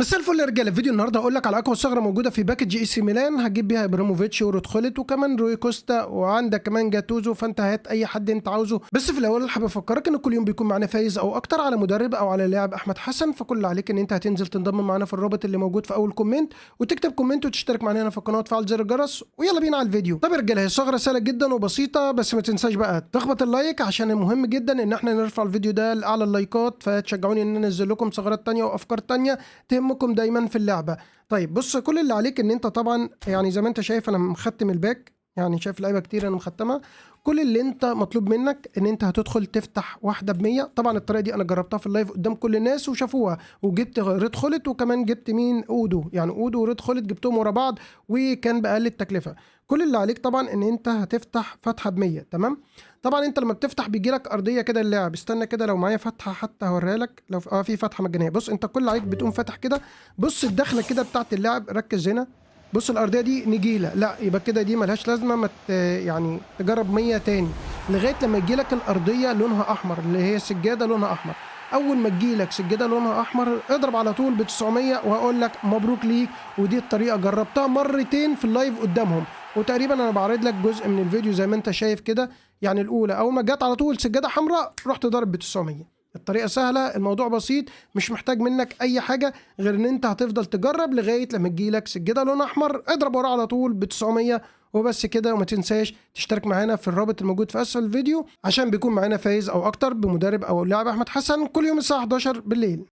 مساء الفل يا رجاله. فيديو النهارده هقول لك على اقوى ثغره موجوده في باكج اي سي ميلان، هتجيب بيها ابراموفيتش ورودخولت وكمان روي كوستا وعندك كمان جاتوزو، فانت هات اي حد انت عاوزه. بس في الاول حابب افكرك ان كل يوم بيكون معانا فايز او اكتر على مدرب او على لاعب احمد حسن، فكل اللي عليك ان انت هتنزل تنضم معانا في الرابط اللي موجود في اول كومنت وتكتب كومنت وتشترك معانا هنا في القناه وتفعل زر الجرس، ويلا بينا على الفيديو. طب يا رجاله، هي ثغره سهله جدا وبسيطه، بس ما تنساش بقى تخبط اللايك عشان مهم جدا ان احنا نرفع الفيديو ده لاعلى اللايكات، فتشجعوني ان انا انزل لكم ثغرات تانية وافكار تانية تهمكم دايما في اللعبه. طيب بص، كل اللي عليك ان انت طبعا يعني زي ما انت شايف انا مختم الباك، يعني شايف لعيبه كتير انا مختمها. كل اللي انت مطلوب منك ان انت هتدخل تفتح واحده ب100. طبعا الطريقه دي انا جربتها في اللايف قدام كل الناس وشافوها، وجبت ريد خولت وكمان جبت مين اودو، يعني اودو وريد خولت جبتهم ورا بعض وكان باقل التكلفه. كل اللي عليك طبعا ان انت هتفتح فتحه ب100. تمام. طبعا انت لما بتفتح بيجي لك ارضيه كده اللاعب. استنى كده، لو معايا فتحه حتى هوريها لك. لو في فتحه مجانيه، بص انت كل اللي عليك بتقوم فاتح كده. بص الدخله كده بتاعت اللاعب، ركز هنا. بص الارضيه دي نجيله، لا يبقى كده دي ملهاش لازمه. يعني تجرب 100 تاني لغايه لما يجي لك الارضيه لونها احمر، اللي هي سجاده لونها احمر. اول ما تجي لك سجاده لونها احمر اضرب على طول ب 900 وهقول لك مبروك ليك. ودي الطريقه جربتها مرتين في اللايف قدامهم، وتقريبا انا بعرض لك جزء من الفيديو زي ما انت شايف كده. يعني الاولى اول ما جت على طول سجاده حمراء رحت ضارب ب 900. الطريقه سهله، الموضوع بسيط، مش محتاج منك اي حاجه غير ان انت هتفضل تجرب لغايه لما تجيلك سجاده لون احمر اضرب وراه على طول ب 900 وبس كده. وما تنساش تشترك معانا في الرابط الموجود في اسفل الفيديو عشان بيكون معانا فايز او اكتر بمدرب او لاعب احمد حسن كل يوم الساعه 11 بالليل.